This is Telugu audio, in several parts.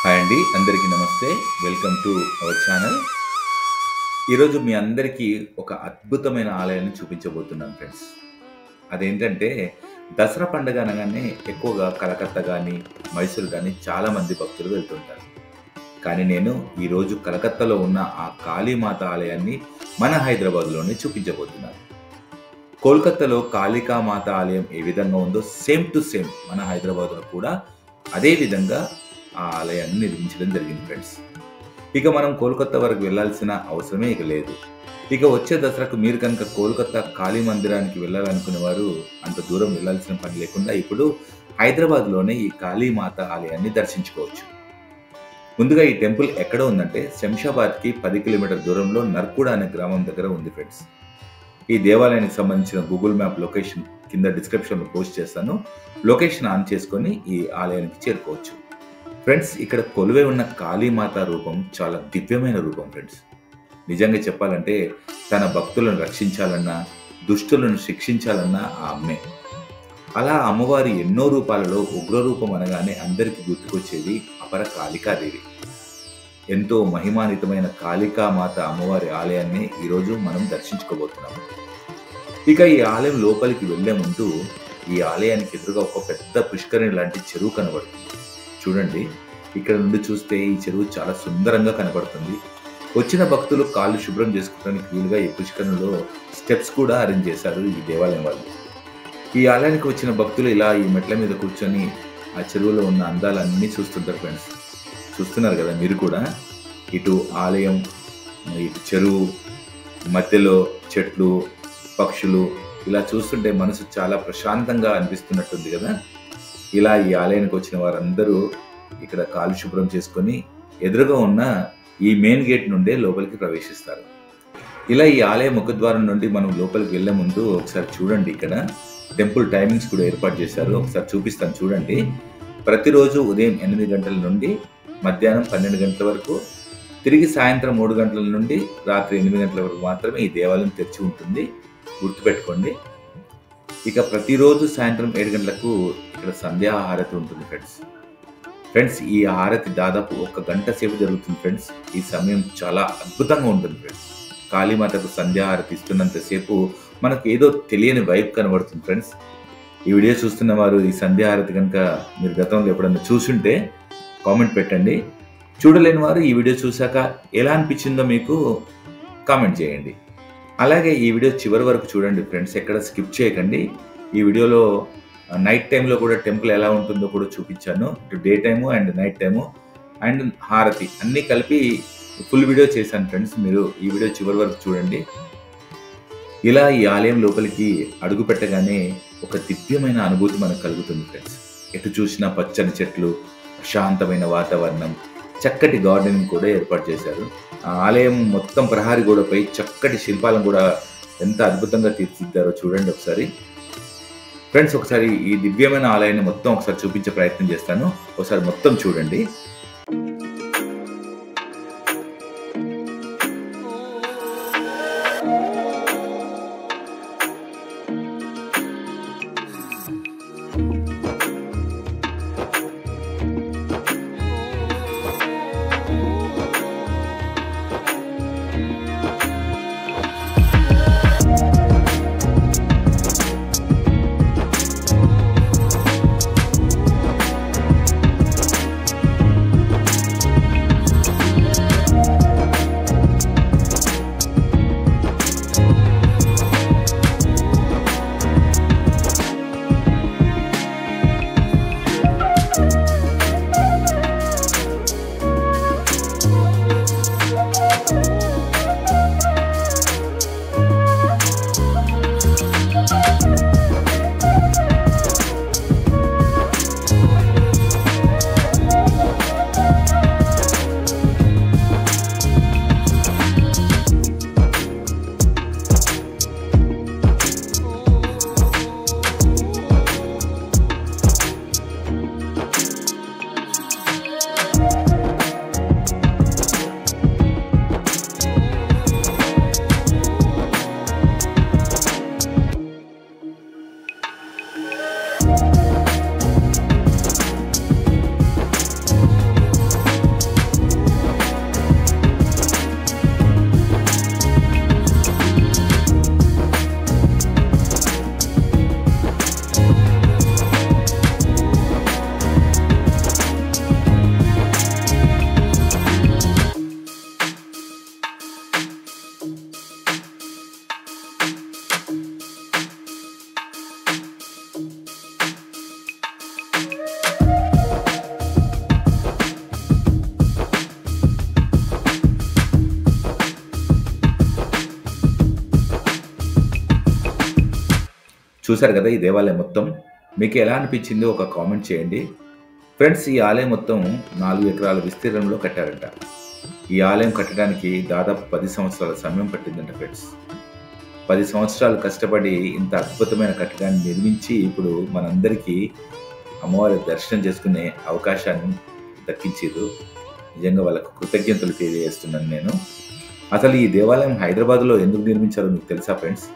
హాయ్ అండి, అందరికీ నమస్తే. Welcome to our channel. ఈరోజు మీ అందరికీ ఒక అద్భుతమైన ఆలయాన్ని చూపించబోతున్నాను ఫ్రెండ్స్. అదేంటంటే దసరా పండుగ అనగానే ఎక్కువగా కలకత్తా కానీ మైసూర్ కానీ చాలామంది భక్తులు వెళ్తుంటారు. కానీ నేను ఈరోజు కలకత్తాలో ఉన్న ఆ కాళీమాత ఆలయాన్ని మన హైదరాబాద్లోనే చూపించబోతున్నాను. కోల్కత్తాలో కాళికామాత ఆలయం ఏ విధంగా ఉందో సేమ్ టు సేమ్ మన హైదరాబాద్లో కూడా అదే విధంగా ఆ ఆలయాన్ని నిర్మించడం జరిగింది ఫ్రెండ్స్. ఇక మనం కోల్కత్తా వరకు వెళ్ళాల్సిన అవసరమే లేదు. ఇక వచ్చే దసరాకు మీరు కనుక కోల్కత్తా కాళీ మందిరానికి వెళ్ళాలనుకునే వారు అంత దూరం వెళ్ళాల్సిన పని లేకుండా ఇప్పుడు హైదరాబాద్లోనే ఈ కాళీమాత ఆలయాన్ని దర్శించుకోవచ్చు. ముందుగా ఈ టెంపుల్ ఎక్కడ ఉందంటే శంషాబాద్కి 10 కిలోమీటర్ల దూరంలో నర్కుడ అనే గ్రామం దగ్గర ఉంది ఫ్రెండ్స్. ఈ దేవాలయానికి సంబంధించిన గూగుల్ మ్యాప్ లొకేషన్ కింద డిస్క్రిప్షన్లో పోస్ట్ చేస్తాను. లొకేషన్ ఆన్ చేసుకొని ఈ ఆలయానికి చేరుకోవచ్చు ఫ్రెండ్స్. ఇక్కడ కొలువై ఉన్న కాళీమాత రూపం చాలా దివ్యమైన రూపం ఫ్రెండ్స్. నిజంగా చెప్పాలంటే తన భక్తులను రక్షించాలన్నా దుష్టులను శిక్షించాలన్నా ఆ అమ్మే. అలా అమ్మవారి ఎన్నో రూపాలలో ఉగ్రరూపం అనగానే అందరికీ గుర్తుకొచ్చేది అపర కాళికాదేవి. ఎంతో మహిమాన్వితమైన కాళికామాత అమ్మవారి ఆలయాన్ని ఈరోజు మనం దర్శించుకోబోతున్నాము. ఇక ఈ ఆలయం లోపలికి వెళ్లే ముందు ఈ ఆలయానికి ఎదురుగా ఒక పెద్ద పుష్కరిణి లాంటి చెరువు కనబడుతుంది. చూడండి, ఇక్కడ నుండి చూస్తే ఈ చెరువు చాలా సుందరంగా కనబడుతుంది. వచ్చిన భక్తులు కాళ్ళు శుభ్రం చేసుకోవడానికి వీలుగా ఈ పుష్కరిణిలో స్టెప్స్ కూడా అరేంజ్ చేశారు ఈ దేవాలయం వాళ్ళు. ఈ ఆలయానికి వచ్చిన భక్తులు ఇలా ఈ మెట్ల మీద కూర్చొని ఆ చెరువులో ఉన్న అందాలన్నీ చూస్తుంటారు ఫ్రెండ్స్. చూస్తున్నారు కదా మీరు కూడా. ఇటు ఆలయం, ఇటు చెరువు, మధ్యలో చెట్లు, పక్షులు, ఇలా చూస్తుంటే మనసు చాలా ప్రశాంతంగా అనిపిస్తున్నట్టుంది కదా. ఇలా ఈ ఆలయానికి వచ్చిన వారందరూ ఇక్కడ కాలు శుభ్రం చేసుకొని ఎదురుగా ఉన్న ఈ మెయిన్ గేట్ నుండే లోపలికి ప్రవేశిస్తారు. ఇలా ఈ ఆలయ ముఖద్వారం నుండి మనం లోపలికి వెళ్లే ముందు ఒకసారి చూడండి, ఇక్కడ టెంపుల్ టైమింగ్స్ కూడా ఏర్పాటు చేశారు. ఒకసారి చూపిస్తాను చూడండి. ప్రతిరోజు ఉదయం 8 గంటల నుండి మధ్యాహ్నం 12 గంటల వరకు, తిరిగి సాయంత్రం 3 గంటల నుండి రాత్రి 8 గంటల వరకు మాత్రమే ఈ దేవాలయం తెరిచి ఉంటుంది. గుర్తుపెట్టుకోండి. ఇక ప్రతిరోజు సాయంత్రం 7 గంటలకు ఇక్కడ సంధ్యా హారతి ఉంటుంది ఫ్రెండ్స్. ఈ హారతి దాదాపు 1 గంట సేపు జరుగుతుంది ఫ్రెండ్స్. ఈ సమయం చాలా అద్భుతంగా ఉంటుంది ఫ్రెండ్స్. కాళీమాతకు సంధ్యా హారతి ఇస్తున్నంతసేపు మనకు ఏదో తెలియని వైబ్ కనబడుతుంది ఫ్రెండ్స్. ఈ వీడియో చూస్తున్న వారు ఈ సంధ్యా హారతి కనుక మీరు గతంలో ఎప్పుడన్నా చూసుంటే కామెంట్ పెట్టండి. చూడలేని వారు ఈ వీడియో చూశాక ఎలా అనిపించిందో మీకు కామెంట్ చేయండి. అలాగే ఈ వీడియో చివరి వరకు చూడండి ఫ్రెండ్స్, ఎక్కడ స్కిప్ చేయకండి. ఈ వీడియోలో నైట్ టైంలో కూడా టెంపుల్ ఎలా ఉంటుందో కూడా చూపించాను. ఇటు day time and night time and హారతి అన్నీ కలిపి ఫుల్ వీడియో చేశాను ఫ్రెండ్స్. మీరు ఈ వీడియో చివరి వరకు చూడండి. ఇలా ఈ ఆలయం లోపలికి అడుగు పెట్టగానే ఒక దివ్యమైన అనుభూతి మనకు కలుగుతుంది ఫ్రెండ్స్. ఎటు చూసినా పచ్చని చెట్లు, ప్రశాంతమైన వాతావరణం, చక్కటి గార్డెనింగ్ కూడా ఏర్పాటు చేశారు. ఆ ఆలయం మొత్తం ప్రహారీ గోడపై చక్కటి శిల్పాలను కూడా ఎంత అద్భుతంగా తీర్చిదిద్దారో చూడండి ఒకసారి ఫ్రెండ్స్. ఒకసారి ఈ దివ్యమైన ఆలయాన్ని మొత్తం ఒకసారి చూపించే ప్రయత్నం చేస్తాను. ఒకసారి మొత్తం చూడండి. చూసారు కదా ఈ దేవాలయం మొత్తం. మీకు ఎలా అనిపించిందో ఒక కామెంట్ చేయండి ఫ్రెండ్స్. ఈ ఆలయం మొత్తం 4 ఎకరాల విస్తీర్ణంలో కట్టారంట. ఈ ఆలయం కట్టడానికి దాదాపు 10 సంవత్సరాల సమయం పట్టిందంట ఫ్రెండ్స్. 10 సంవత్సరాలు కష్టపడి ఇంత అద్భుతమైన కట్టడాన్ని నిర్మించి ఇప్పుడు మనందరికీ అమ్మవారి దర్శనం చేసుకునే అవకాశాన్ని దక్కించారు. నిజంగా వాళ్ళకు కృతజ్ఞతలు తెలియజేస్తున్నాను నేను. అసలు ఈ దేవాలయం హైదరాబాద్లో ఎందుకు నిర్మించారో మీకు తెలుసా ఫ్రెండ్స్?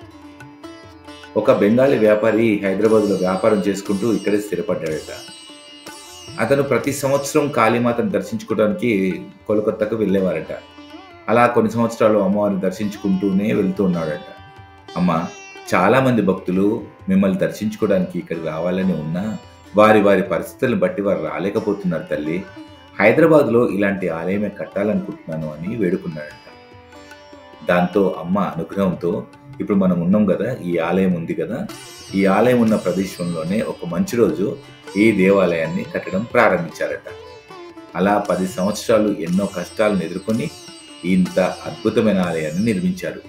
ఒక బెంగాలీ వ్యాపారి హైదరాబాద్లో వ్యాపారం చేసుకుంటూ ఇక్కడే స్థిరపడ్డాడట. అతను ప్రతి సంవత్సరం కాళీమాతను దర్శించుకోవడానికి కోల్కతాకు వెళ్ళేవారట. అలా కొన్ని సంవత్సరాలు అమ్మవారిని దర్శించుకుంటూనే వెళ్తూ ఉన్నాడట. అమ్మ, చాలామంది భక్తులు మిమ్మల్ని దర్శించుకోవడానికి ఇక్కడికి రావాలని ఉన్నా వారి పరిస్థితులను బట్టి వారు రాలేకపోతున్నారు తల్లి. హైదరాబాద్లో ఇలాంటి ఆలయమే కట్టాలనుకుంటున్నాను అని వేడుకున్నాడట. దాంతో అమ్మ అనుగ్రహంతో ఇప్పుడు మనం ఉన్నాం కదా, ఈ ఆలయం ఉంది కదా, ఈ ఆలయం ఉన్న ప్రదేశంలోనే ఒక మంచి రోజు ఈ దేవాలయాన్ని కట్టడం ప్రారంభించారట. అలా 10 సంవత్సరాలు ఎన్నో కష్టాలను ఎదుర్కొని ఇంత అద్భుతమైన ఆలయాన్ని నిర్మించారు.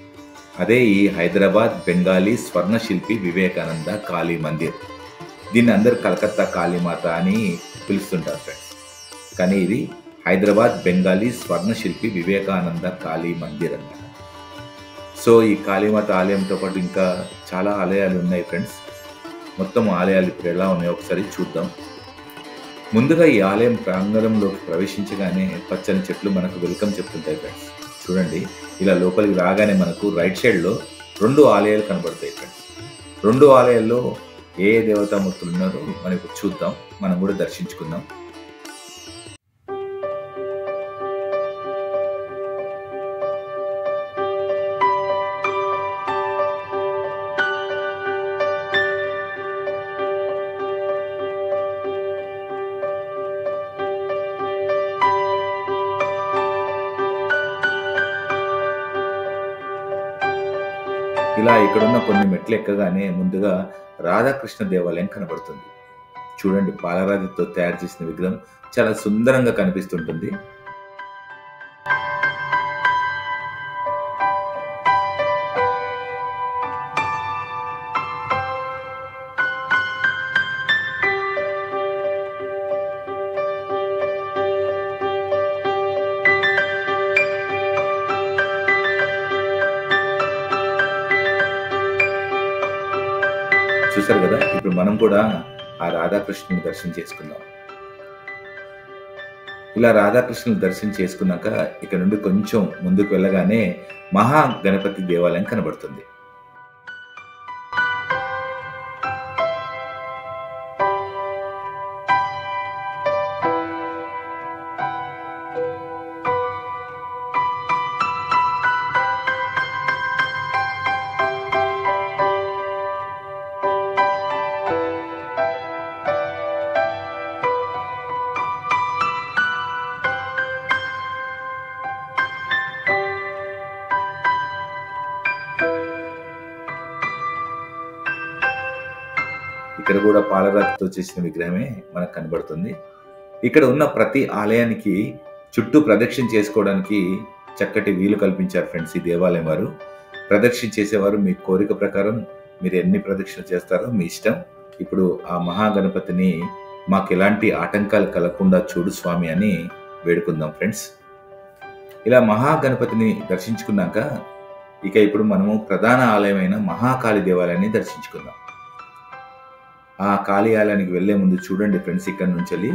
అదే ఈ హైదరాబాద్ బెంగాలీ స్వర్ణశిల్పి వివేకానంద కాళీ మందిర్. దీన్ని అందరూ కలకత్తా కాళీమాత అని పిలుస్తుంటారు ఫ్రెండ్స్. కానీ ఇది హైదరాబాద్ బెంగాలీ స్వర్ణశిల్పి వివేకానంద కాళీ మందిర్ అన్నమాట. సో ఈ కాళీమాత ఆలయంతో పాటు ఇంకా చాలా ఆలయాలు ఉన్నాయి ఫ్రెండ్స్. మొత్తం ఆలయాలు ఇప్పుడు ఎలా ఉన్నాయో ఒకసారి చూద్దాం. ముందుగా ఈ ఆలయం ప్రాంగణంలోకి ప్రవేశించగానే పచ్చని చెట్లు మనకు వెల్కమ్ చెప్తుంటాయి ఫ్రెండ్స్. చూడండి, ఇలా లోపలికి రాగానే మనకు రైట్ సైడ్లో 2 ఆలయాలు కనబడతాయి ఫ్రెండ్స్. 2 ఆలయాల్లో ఏ దేవతామూర్తులు ఉన్నారో మనకు చూద్దాం, మనం కూడా దర్శించుకుందాం. ఇలా ఇక్కడున్న కొన్ని మెట్లు ఎక్కగానే ముందుగా రాధాకృష్ణ దేవాలయం కనబడుతుంది. చూడండి, పాలరాతితో తయారు చేసిన విగ్రహం చాలా సుందరంగా కనిపిస్తుంటుంది. చూసారు కదా, ఇప్పుడు మనం కూడా ఆ రాధాకృష్ణుని దర్శనం చేసుకుందాం. ఇలా రాధాకృష్ణుని దర్శనం చేసుకున్నాక ఇక్కడ నుండి కొంచెం ముందుకు వెళ్ళగానే మహా గణపతి దేవాలయం కనబడుతుంది. ఇక్కడ కూడా పాలరాతితో చేసిన విగ్రహమే మనకు కనబడుతుంది. ఇక్కడ ఉన్న ప్రతి ఆలయానికి చుట్టూ ప్రదక్షిణ చేసుకోవడానికి చక్కటి వీలు కల్పించారు ఫ్రెండ్స్ ఈ దేవాలయం వారు. ప్రదక్షిణ చేసేవారు మీ కోరిక ప్రకారం మీరు ఎన్ని ప్రదక్షిణ చేస్తారో మీ ఇష్టం. ఇప్పుడు ఆ మహాగణపతిని మాకు ఎలాంటి ఆటంకాలు కలగకుండా చూడు స్వామి అని వేడుకుందాం ఫ్రెండ్స్. ఇలా మహాగణపతిని దర్శించుకున్నాక ఇక ఇప్పుడు మనము ప్రధాన ఆలయమైన మహాకాళి దేవాలయాన్ని దర్శించుకుందాం. ఆ కాళీ ఆలయానికి వెళ్లే ముందు చూడండి ఫ్రెండ్స్, ఇక్కడ నుంచి వెళ్ళి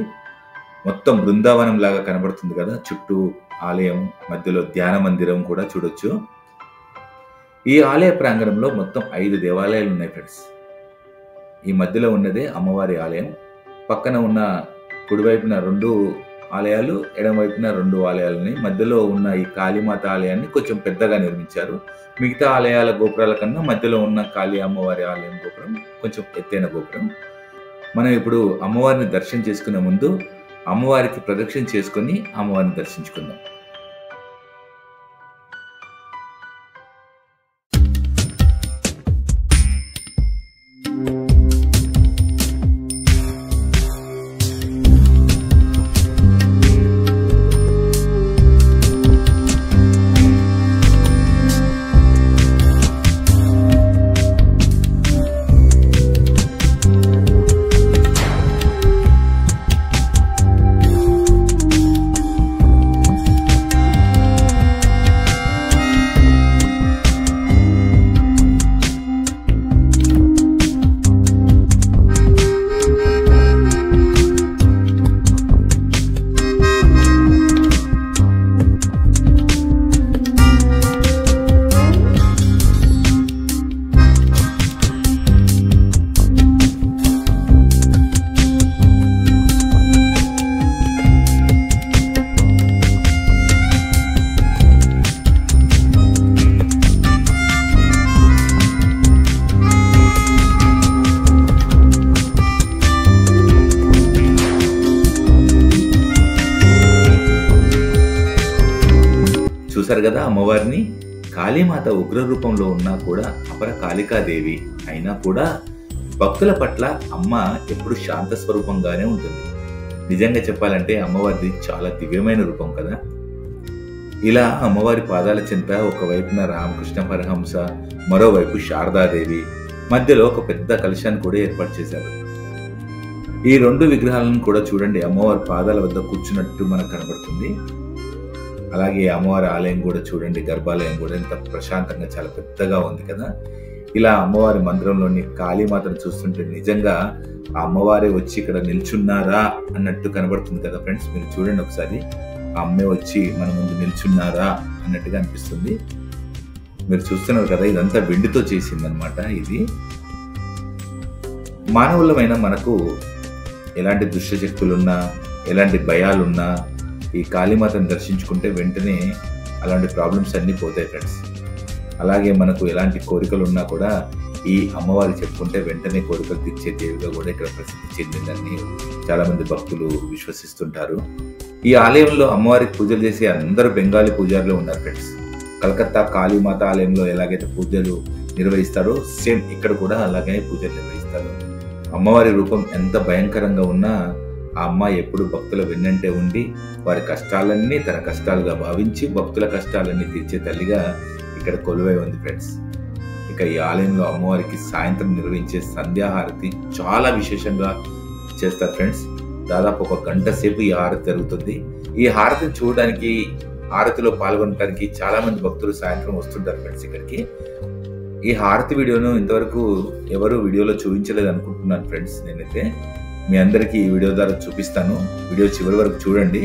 మొత్తం బృందావనం లాగా కనబడుతుంది కదా, చుట్టూ ఆలయం, మధ్యలో ధ్యాన మందిరం కూడా చూడొచ్చు. ఈ ఆలయ ప్రాంగణంలో మొత్తం 5 దేవాలయాలు ఉన్నాయి ఫ్రెండ్స్. ఈ మధ్యలో ఉన్నదే అమ్మవారి ఆలయం. పక్కన ఉన్న కుడివైపున 2 ఆలయాలు, ఎడమవైపున 2 ఆలయాలు ఉన్నాయి. మధ్యలో ఉన్న ఈ కాళీమాత ఆలయాన్ని కొంచెం పెద్దగా నిర్మించారు. మిగతా ఆలయాల గోపురాల కన్నా మధ్యలో ఉన్న కాళీ అమ్మవారి ఆలయం గోపురం కొంచెం ఎత్తైన గోపురం. మనం ఇప్పుడు అమ్మవారిని దర్శనం చేసుకునే ముందు అమ్మవారికి ప్రదక్షిణ చేసుకుని అమ్మవారిని దర్శించుకుందాం. చూసారు కదా అమ్మవారిని. కాళీమాత ఉగ్ర రూపంలో ఉన్నా కూడా అపర కాళికాదేవి అయినా కూడా భక్తుల పట్ల అమ్మ ఎప్పుడు శాంత స్వరూపంగానే ఉంటుంది. నిజంగా చెప్పాలంటే అమ్మవారిది చాలా దివ్యమైన రూపం కదా. ఇలా అమ్మవారి పాదాల చెంత ఒకవైపున రామకృష్ణ పరహంస, మరోవైపు శారదాదేవి, మధ్యలో ఒక పెద్ద కలశాన్ని కూడా ఏర్పాటు చేశారు. ఈ 2 విగ్రహాలను కూడా చూడండి అమ్మవారి పాదాల వద్ద కూర్చున్నట్టు మనకు కనబడుతుంది. అలాగే అమ్మవారి ఆలయం కూడా చూడండి, గర్భాలయం కూడా ఎంత ప్రశాంతంగా చాలా పెద్దగా ఉంది కదా. ఇలా అమ్మవారి మందిరంలోని కాళీమాతను చూస్తుంటే నిజంగా ఆ అమ్మవారే వచ్చి ఇక్కడ నిల్చున్నారా అన్నట్టు కనబడుతుంది కదా ఫ్రెండ్స్. మీరు చూడండి ఒకసారి, ఆ అమ్మే వచ్చి మన ముందు నిల్చున్నారా అన్నట్టుగా అనిపిస్తుంది. మీరు చూస్తున్నారు కదా, ఇదంతా వెండితో చేసిందనమాట. ఇది మానవులమైన మనకు ఎలాంటి దుష్టశక్తులున్నా, ఎలాంటి భయాలున్నా ఈ కాళీమాతను దర్శించుకుంటే వెంటనే అలాంటి ప్రాబ్లమ్స్ అన్నీ పోతాయి ఫ్రెండ్స్. అలాగే మనకు ఎలాంటి కోరికలు ఉన్నా కూడా ఈ అమ్మవారి చెప్పుకుంటే వెంటనే కోరికలు తీర్చే దేవిగా కూడా ఇక్కడ ప్రసిద్ధి చెందిందని చాలా మంది భక్తులు విశ్వసిస్తుంటారు. ఈ ఆలయంలో అమ్మవారికి పూజలు చేసే అందరూ బెంగాలీ పూజారులు ఉన్నారు ఫ్రెండ్స్. కలకత్తా కాళీమాత ఆలయంలో ఎలాగైతే పూజలు నిర్వహిస్తారో సేమ్ ఇక్కడ కూడా అలాగే పూజలు నిర్వహిస్తారు. అమ్మవారి రూపం ఎంత భయంకరంగా ఉన్నా ఆ అమ్మ ఎప్పుడు భక్తుల వెన్నంటే ఉండి వారి కష్టాలన్నీ తన కష్టాలుగా భావించి భక్తుల కష్టాలన్నీ తీర్చే తల్లిగా ఇక్కడ కొలువై ఉంది ఫ్రెండ్స్. ఇక ఈ ఆలయంలో అమ్మవారికి సాయంత్రం నిర్వహించే సంధ్యాహారతి చాలా విశేషంగా చేస్తారు ఫ్రెండ్స్. దాదాపు 1 గంట సేపు ఈ హారతి జరుగుతుంది. ఈ హారతిని చూడడానికి, హారతిలో పాల్గొనడానికి చాలా మంది భక్తులు సాయంత్రం వస్తుంటారు ఫ్రెండ్స్ ఇక్కడికి. ఈ హారతి వీడియోను ఇంతవరకు ఎవరు వీడియోలో చూపించలేదు అనుకుంటున్నాను ఫ్రెండ్స్. నేనైతే మీ అందరికీ ఈ వీడియో ద్వారా చూపిస్తాను. వీడియో చివరి వరకు చూడండి.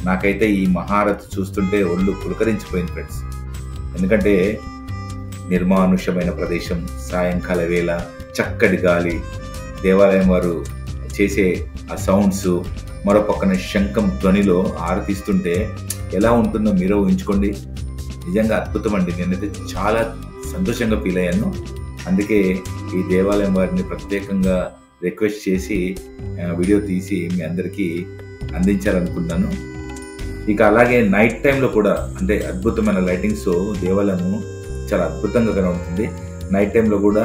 నాకైతే ఈ మహారతి చూస్తుంటే ఒళ్ళు పులకరించిపోయింది ఫ్రెండ్స్. ఎందుకంటే నిర్మానుష్యమైన ప్రదేశం, సాయంకాల వేళ, చక్కటి గాలి, దేవాలయం వారు చేసే ఆ సౌండ్స్, మరో పక్కన శంఖం ధ్వనిలో ఆరతిస్తుంటే ఎలా ఉంటుందో మీరే ఊహించుకోండి. నిజంగా అద్భుతం అండి. నేనైతే చాలా సంతోషంగా ఫీల్ అయ్యాను. అందుకే ఈ దేవాలయం వారిని ప్రత్యేకంగా రిక్వెస్ట్ చేసి వీడియో తీసి మీ అందరికీ అందించాలనుకున్నాను. ఇక అలాగే నైట్ టైంలో కూడా అంటే అద్భుతమైన లైటింగ్స్ దేవాలయము చాలా అద్భుతంగా కనబడుతుంది. నైట్ టైంలో కూడా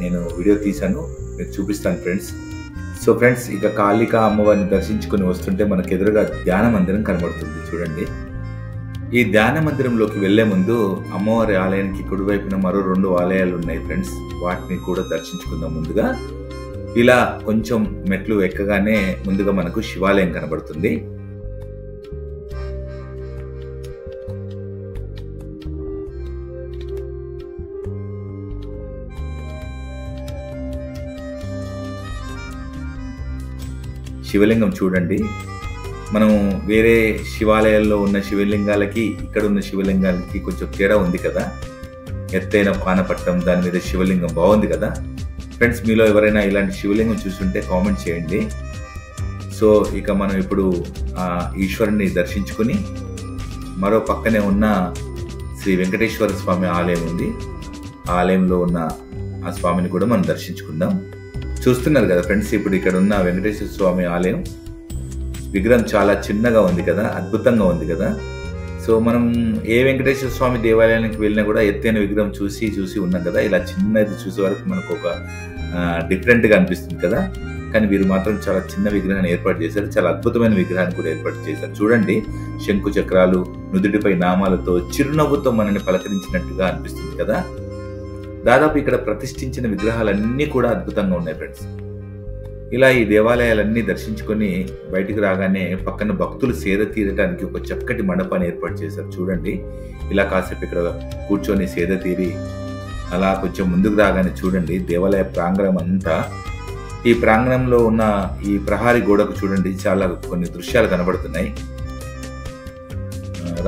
నేను వీడియో తీశాను, మీకు చూపిస్తాను ఫ్రెండ్స్. సో ఫ్రెండ్స్, ఇక కాళికా అమ్మవారిని దర్శించుకొని వస్తుంటే మనకు ఎదురుగా ధ్యాన మందిరం కనబడుతుంది చూడండి. ఈ ధ్యాన మందిరంలోకి వెళ్లే ముందు అమ్మవారి ఆలయానికి కుడివైపున మరో 2 ఆలయాలు ఉన్నాయి ఫ్రెండ్స్. వాటిని కూడా దర్శించుకుందాం. ముందుగా ఇలా కొంచెం మెట్లు ఎక్కగానే ముందుగా మనకు శివాలయం కనబడుతుంది. శివలింగం చూడండి. మనం వేరే శివాలయాల్లో ఉన్న శివలింగాలకి ఇక్కడ ఉన్న శివలింగాలకి కొంచెం తేడా ఉంది కదా. ఎత్తైన పానపట్టం, దాని మీద శివలింగం బాగుంది కదా ఫ్రెండ్స్. మీలో ఎవరైనా ఇలాంటి శివలింగం చూస్తుంటే కామెంట్ చేయండి. సో ఇక మనం ఇప్పుడు ఆ ఈశ్వరుని దర్శించుకుని మరో పక్కనే ఉన్న శ్రీ వెంకటేశ్వర స్వామి ఆలయం ఉంది. ఆ ఆలయంలో ఉన్న ఆ స్వామిని కూడా మనం దర్శించుకుందాం. చూస్తున్నారు కదా ఫ్రెండ్స్, ఇప్పుడు ఇక్కడ ఉన్న వెంకటేశ్వర స్వామి ఆలయం విగ్రహం చాలా చిన్నగా ఉంది కదా, అద్భుతంగా ఉంది కదా. సో మనం ఏ వెంకటేశ్వర స్వామి దేవాలయానికి వెళ్ళినా కూడా ఎత్తైన విగ్రహం చూసి ఉన్నాం కదా. ఇలా చిన్నది చూసే వరకు మనకు ఒక డిఫరెంట్గా అనిపిస్తుంది కదా. కానీ వీరు మాత్రం చాలా చిన్న విగ్రహాన్ని ఏర్పాటు చేశారు. చాలా అద్భుతమైన విగ్రహాన్ని కూడా ఏర్పాటు చేశారు. చూడండి, శంకు చక్రాలు, నుదుటిపై నామాలతో చిరునవ్వుతో మనల్ని పలకరించినట్టుగా అనిపిస్తుంది కదా. దాదాపు ఇక్కడ ప్రతిష్ఠించిన విగ్రహాలన్నీ కూడా అద్భుతంగా ఉన్నాయి ఫ్రెండ్స్. ఇలా ఈ దేవాలయాలన్నీ దర్శించుకొని బయటికి రాగానే పక్కన భక్తులు సేద తీరడానికి ఒక చక్కటి మండపాన్ని ఏర్పాటు చేశారు. చూడండి, ఇలా కాసేపు ఇక్కడ కూర్చొని సేద తీరి అలా కొంచెం ముందుకు రాగానే చూడండి దేవాలయ ప్రాంగణం అంతా. ఈ ప్రాంగణంలో ఉన్న ఈ ప్రహారీ గోడకు చూడండి చాలా కొన్ని దృశ్యాలు కనబడుతున్నాయి.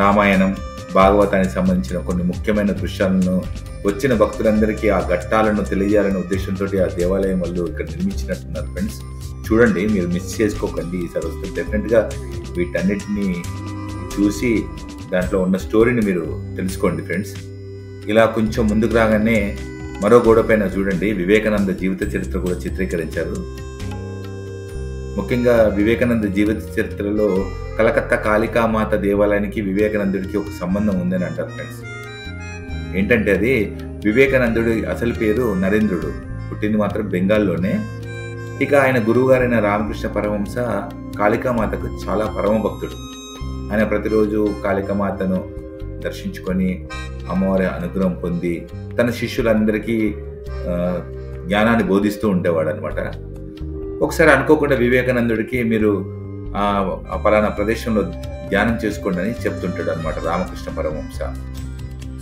రామాయణం, భాగవతానికి సంబంధించిన కొన్ని ముఖ్యమైన దృశ్యాలను వచ్చిన భక్తులందరికీ ఆ ఘట్టాలను తెలియజేయాలనే ఉద్దేశంతో ఆ దేవాలయం వాళ్ళు ఇక్కడ నిర్మించినట్టున్నారు ఫ్రెండ్స్. చూడండి, మీరు మిస్ చేసుకోకండి. ఈసారి వస్తే డెఫినెట్గా వీటన్నిటిని చూసి దాంట్లో ఉన్న స్టోరీని మీరు తెలుసుకోండి ఫ్రెండ్స్. ఇలా కొంచెం ముందుకు రాగానే మరో గోడ పైన చూడండి వివేకానంద జీవిత చరిత్ర కూడా చిత్రీకరించారు. ముఖ్యంగా వివేకానంద జీవిత చరిత్రలో కలకత్తా కాళికామాత దేవాలయానికి వివేకానందుడికి ఒక సంబంధం ఉందని అంటారు ఫ్రెండ్స్. ఏంటంటే అది వివేకానందుడి అసలు పేరు నరేంద్రుడు, పుట్టింది మాత్రం బెంగాల్లోనే. ఇక ఆయన గురువుగారైన రామకృష్ణ పరమహంస కాళికామాతకు చాలా పరమ భక్తుడు. ఆయన ప్రతిరోజు కాళికామాతను దర్శించుకొని అమ్మవారి అనుగ్రహం పొంది తన శిష్యులందరికీ జ్ఞానాన్ని బోధిస్తూ ఉండేవాడు అనమాట. ఒకసారి అనుకోకుండా వివేకానందుడికి మీరు ఆ పలానా ప్రదేశంలో ధ్యానం చేసుకోండి అని చెప్తుంటాడు అనమాట రామకృష్ణ పరమహంస.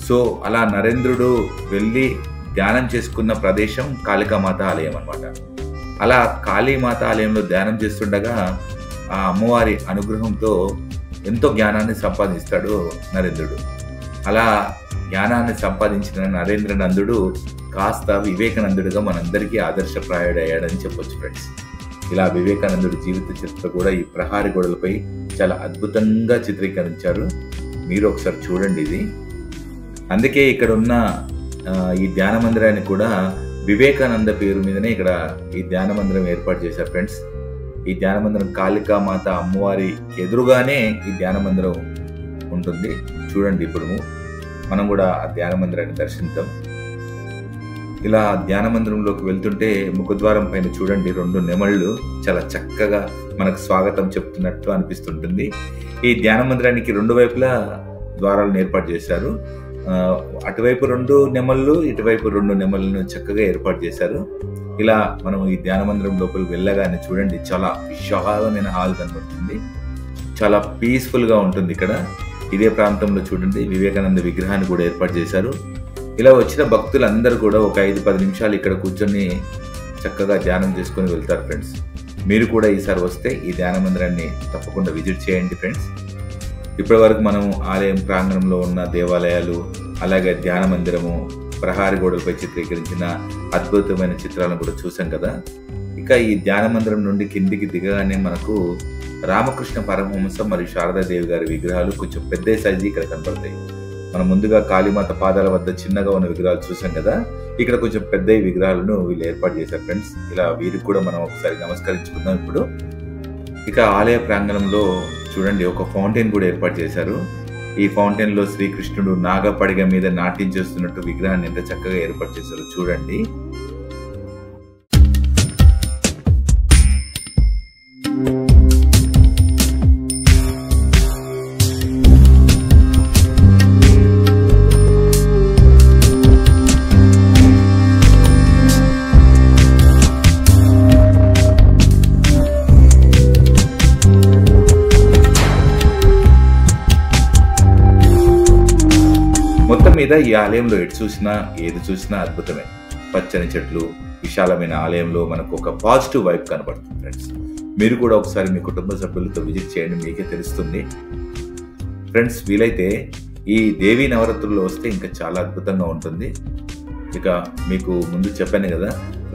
సో అలా నరేంద్రుడు వెళ్ళి ధ్యానం చేసుకున్న ప్రదేశం కాళికామాత ఆలయం అనమాట. అలా కాళీమాత ఆలయంలో ధ్యానం చేస్తుండగా ఆ అమ్మవారి అనుగ్రహంతో ఎంతో జ్ఞానాన్ని సంపాదిస్తాడు నరేంద్రుడు. అలా జ్ఞానాన్ని సంపాదించిన నరేంద్రనందుడు కాస్త వివేకానందుడిగా మనందరికీ ఆదర్శప్రాయుడయ్యాడని చెప్పొచ్చు ఫ్రెండ్స్. ఇలా వివేకానందుడి జీవిత చరిత్ర కూడా ఈ ప్రహారీ గోడలపై చాలా అద్భుతంగా చిత్రీకరించారు. మీరు ఒకసారి చూడండి ఇది. అందుకే ఇక్కడ ఉన్న ఈ ధ్యాన మందిరాన్ని కూడా వివేకానంద పేరు మీదనే ఇక్కడ ఈ ధ్యాన మందిరం ఏర్పాటు చేశారు ఫ్రెండ్స్. ఈ ధ్యాన మందిరం కాళికామాత అమ్మవారి ఎదురుగానే ఈ ధ్యాన మందిరం ఉంటుంది. చూడండి, ఇప్పుడు మనం కూడా ఆ ధ్యాన మందిరాన్ని దర్శిద్దాం. ఇలా ధ్యాన మందిరంలోకి వెళ్తుంటే ముఖద్వారం పైన చూడండి 2 నెమళ్ళు చాలా చక్కగా మనకు స్వాగతం చెప్తున్నట్టు అనిపిస్తుంటుంది. ఈ ధ్యాన మందిరానికి 2 వైపులా ద్వారాలను ఏర్పాటు చేశారు. అటువైపు 2 నెమళ్ళు, ఇటువైపు 2 నెమళ్ళను చక్కగా ఏర్పాటు చేశారు. ఇలా మనం ఈ ధ్యాన మందిరం లోపలికి వెళ్ళగానే చూడండి చాలా విశాలమైన హాల్ కనబడుతుంది. చాలా పీస్ఫుల్గా ఉంటుంది ఇక్కడ. ఇదే ప్రాంతంలో చూడండి వివేకానంద విగ్రహాన్ని కూడా ఏర్పాటు చేశారు. ఇలా వచ్చిన భక్తులందరూ కూడా ఒక 5-10 నిమిషాలు ఇక్కడ కూర్చొని చక్కగా ధ్యానం చేసుకొని వెళ్తారు ఫ్రెండ్స్. మీరు కూడా ఈసారి వస్తే ఈ ధ్యాన మందిరాన్ని తప్పకుండా విజిట్ చేయండి ఫ్రెండ్స్. ఇప్పటి వరకు మనం ఆలయం ప్రాంగణంలో ఉన్న దేవాలయాలు, అలాగే ధ్యాన మందిరము, ప్రహారీ గోడలపై చిత్రీకరించిన అద్భుతమైన చిత్రాలను కూడా చూసాం కదా. ఇక ఈ ధ్యాన మందిరం నుండి కిందికి దిగగానే మనకు రామకృష్ణ పరమహంస మరియు శారదాదేవి గారి విగ్రహాలు కొంచెం పెద్ద సైజు ఇక్కడ కనబడతాయి. మనం ముందుగా కాళీమాత పాదాల వద్ద చిన్నగా ఉన్న విగ్రహాలు చూసాం కదా, ఇక్కడ కొంచెం పెద్ద విగ్రహాలను వీళ్ళు ఏర్పాటు చేశారు ఫ్రెండ్స్. ఇలా వీరికి కూడా మనం ఒకసారి నమస్కరించుకుందాం ఇప్పుడు. ఇక ఆలయ ప్రాంగణంలో చూడండి ఒక ఫౌంటైన్ కూడా ఏర్పాటు చేశారు. ఈ ఫౌంటైన్ లో శ్రీకృష్ణుడు నాగపడిగ మీద నాట్యం చేస్తున్నట్టు విగ్రహాన్ని ఎంత చక్కగా ఏర్పాటు చేశారు చూడండి. మొత్తం మీద ఈ ఆలయంలో ఏది చూసినా అద్భుతమే. పచ్చని చెట్లు, విశాలమైన ఆలయంలో మనకు ఒక పాజిటివ్ వైబ్ కనబడుతుంది ఫ్రెండ్స్. మీరు కూడా ఒకసారి మీ కుటుంబ సభ్యులతో విజిట్ చేయండి, మీకే తెలుస్తుంది ఫ్రెండ్స్. వీలైతే ఈ దేవీ నవరాత్రుల్లో వస్తే ఇంకా చాలా అద్భుతంగా ఉంటుంది. ఇక మీకు ముందు చెప్పాను కదా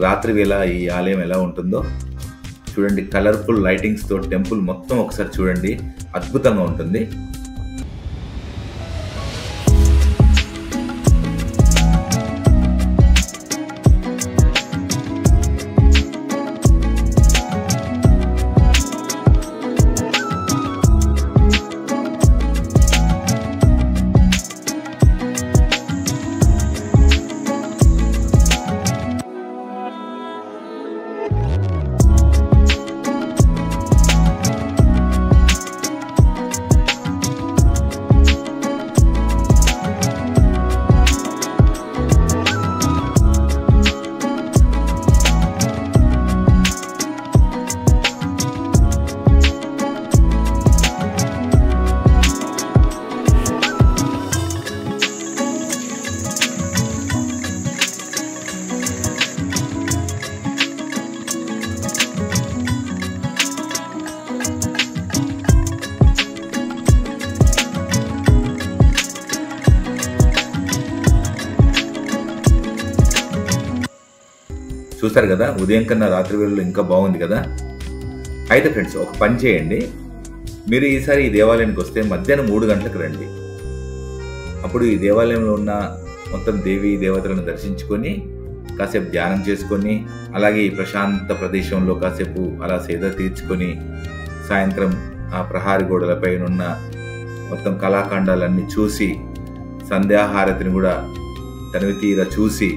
రాత్రి వేళ ఈ ఆలయం ఎలా ఉంటుందో చూడండి. కలర్ఫుల్ లైటింగ్స్తో టెంపుల్ మొత్తం ఒకసారి చూడండి, అద్భుతంగా ఉంటుంది. చూస్తారు కదా, ఉదయం కన్నా రాత్రి వేళలో ఇంకా బాగుంది కదా. అయితే ఫ్రెండ్స్ ఒక పని చేయండి, మీరు ఈసారి ఈ దేవాలయానికి వస్తే మధ్యాహ్నం 3 గంటలకు రండి. అప్పుడు ఈ దేవాలయంలో ఉన్న మొత్తం దేవీ దేవతలను దర్శించుకొని కాసేపు ధ్యానం చేసుకొని, అలాగే ఈ ప్రశాంత ప్రదేశంలో కాసేపు అలా సేద తీర్చుకొని సాయంత్రం ఆ ప్రహారీ గోడలపైనున్న మొత్తం కళాఖండాలన్నీ చూసి, సంధ్యాహారతిని కూడా తనివి తీరా చూసి,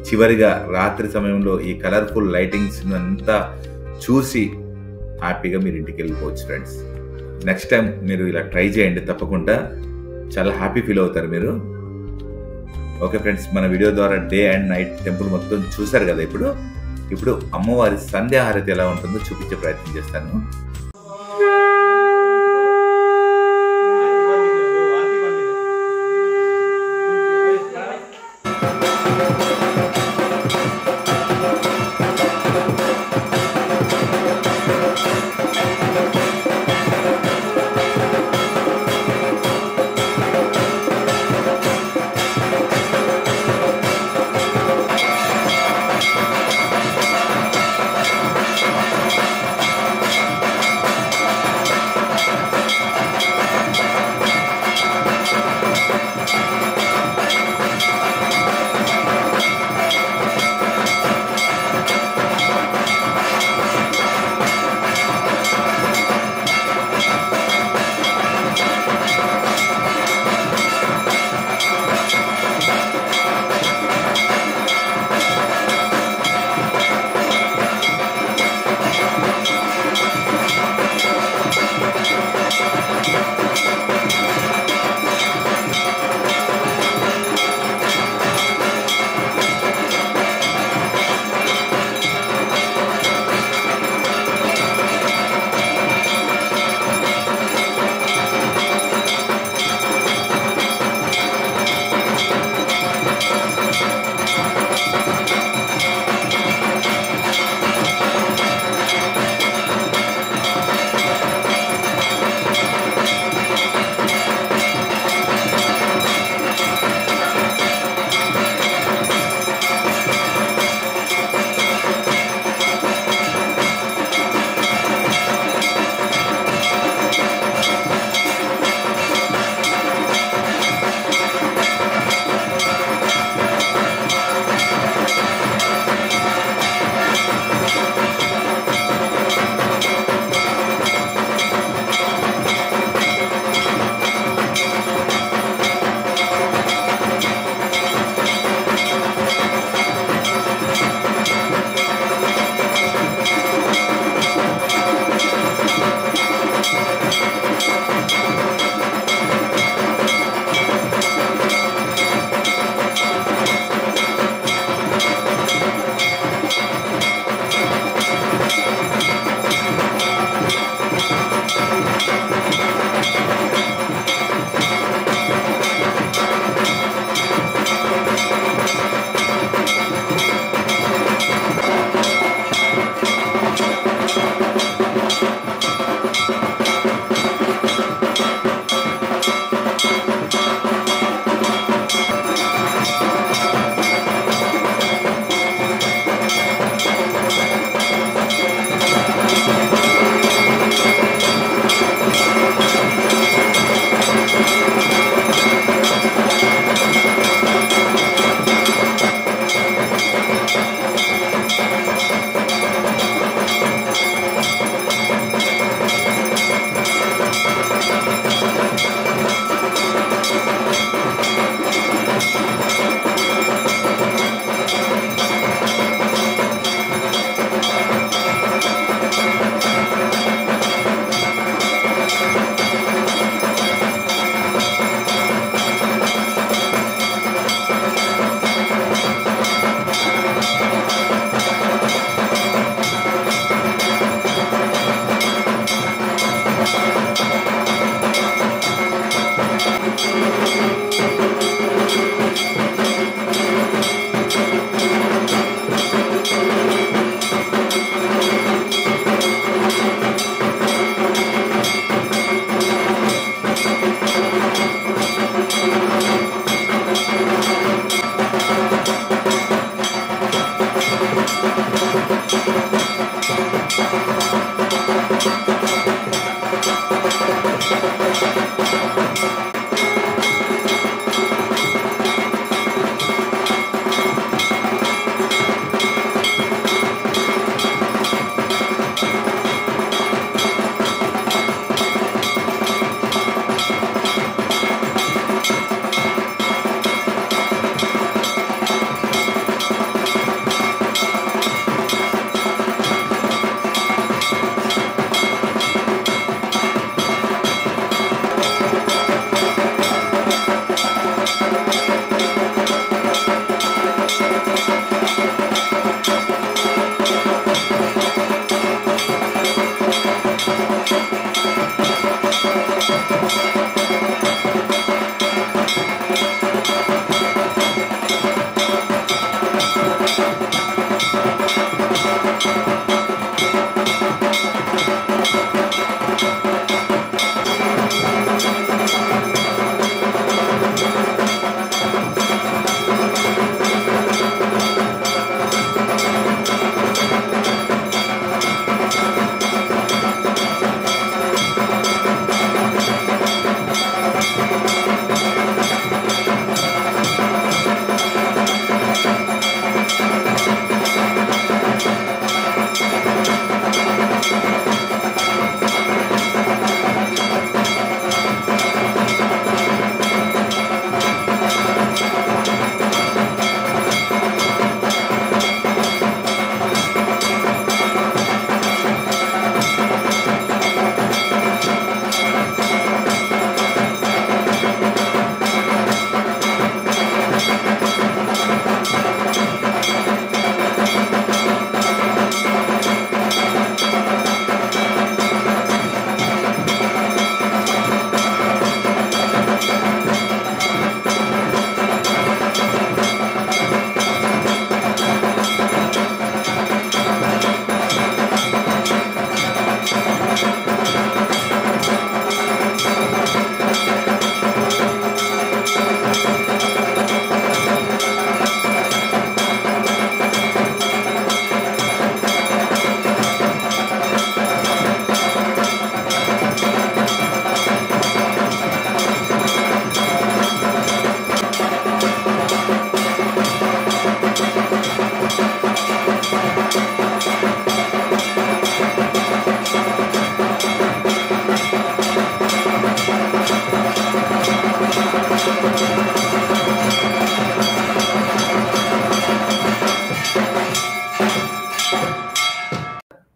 చివరిగా రాత్రి సమయంలో ఈ కలర్ఫుల్ లైటింగ్స్ అంతా చూసి హ్యాపీగా మీరు ఇంటికి వెళ్ళిపోవచ్చు ఫ్రెండ్స్. నెక్స్ట్ టైం మీరు ఇలా ట్రై చేయండి, తప్పకుండా చాలా హ్యాపీ ఫీల్ అవుతారు మీరు. ఓకే ఫ్రెండ్స్, మన వీడియో ద్వారా డే అండ్ నైట్ టెంపుల్ మొత్తం చూసారు కదా. ఇప్పుడు అమ్మవారి సంధ్యాహారతి ఎలా ఉంటుందో చూపించే ప్రయత్నం చేస్తాను.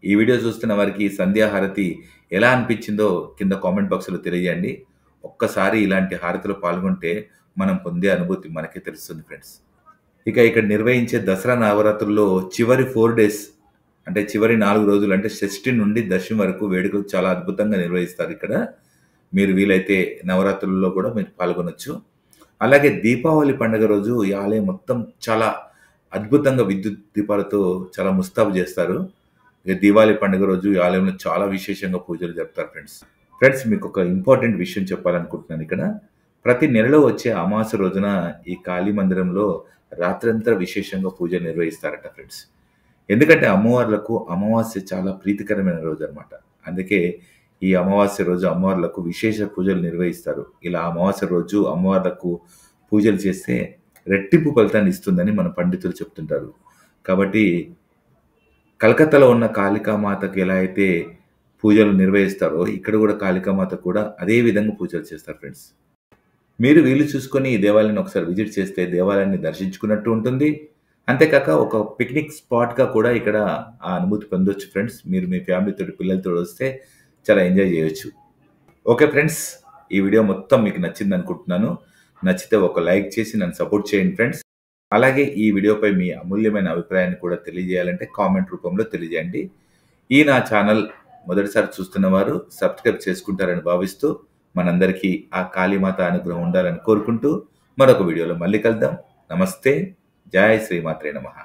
ఈ వీడియో చూస్తున్న వారికి సంధ్యాహారతి ఎలా అనిపించిందో కింద కామెంట్ బాక్స్లో తెలియజేయండి. ఒక్కసారి ఇలాంటి హారతిలో పాల్గొంటే మనం పొందే అనుభూతి మనకే తెలుస్తుంది ఫ్రెండ్స్. ఇక ఇక్కడ నిర్వహించే దసరా నవరాత్రుల్లో చివరి 4 డేస్ అంటే చివరి 4 రోజులు అంటే షష్ఠి నుండి దశమి వరకు వేడుకలు చాలా అద్భుతంగా నిర్వహిస్తారు ఇక్కడ. మీరు వీలైతే నవరాత్రుల్లో కూడా మీరు పాల్గొనొచ్చు. అలాగే దీపావళి పండుగ రోజు ఈ ఆలయం మొత్తం చాలా అద్భుతంగా విద్యుత్ దీపాలతో చాలా ముస్తాబు చేస్తారు. ఇక దీపావళి పండుగ రోజు ఈ ఆలయంలో చాలా విశేషంగా పూజలు జరుపుతారు ఫ్రెండ్స్. ఫ్రెండ్స్ మీకు ఒక ఇంపార్టెంట్ విషయం చెప్పాలనుకుంటున్నాను ఇక్కడ. ప్రతి నెలలో వచ్చే అమావాస్య రోజున ఈ కాళీ మందిరంలో రాత్రంతా విశేషంగా పూజలు నిర్వహిస్తారట ఫ్రెండ్స్. ఎందుకంటే అమ్మవార్లకు అమావాస్య చాలా ప్రీతికరమైన రోజు అనమాట. అందుకే ఈ అమావాస్య రోజు అమ్మవార్లకు విశేష పూజలు నిర్వహిస్తారు. ఇలా అమావాస్య రోజు అమ్మవార్లకు పూజలు చేస్తే రెట్టింపు ఫలితాన్ని ఇస్తుందని మన పండితులు చెప్తుంటారు. కాబట్టి కలకత్తాలో ఉన్న కాళికామాతకు ఎలా అయితే పూజలు నిర్వహిస్తారో ఇక్కడ కూడా కాళికామాత కూడా అదే విధంగా పూజలు చేస్తారు ఫ్రెండ్స్. మీరు వీలు చూసుకొని ఈ దేవాలయాన్ని ఒకసారి విజిట్ చేస్తే దేవాలయాన్ని దర్శించుకున్నట్టు ఉంటుంది. అంతేకాక ఒక పిక్నిక్ స్పాట్‌గా కూడా ఇక్కడ ఆ అనుభూతి పొందొచ్చు ఫ్రెండ్స్. మీరు మీ ఫ్యామిలీతోటి పిల్లలతో వస్తే చాలా ఎంజాయ్ చేయొచ్చు. ఓకే ఫ్రెండ్స్, ఈ వీడియో మొత్తం మీకు నచ్చిందనుకుంటున్నాను. నచ్చితే ఒక లైక్ చేసి నన్ను సపోర్ట్ చేయండి ఫ్రెండ్స్. అలాగే ఈ వీడియోపై మీ అమూల్యమైన అభిప్రాయాన్ని కూడా తెలియజేయాలంటే కామెంట్ రూపంలో తెలియజేయండి. ఈ నా ఛానల్ మొదటిసారి చూస్తున్న వారు సబ్స్క్రైబ్ చేసుకుంటారని భావిస్తూ మనందరికీ ఆ కాళీమాత అనుగ్రహం ఉండాలని కోరుకుంటూ మరొక వీడియోలో మళ్ళీ కలుద్దాం. నమస్తే. జై శ్రీమాత్రే నమః.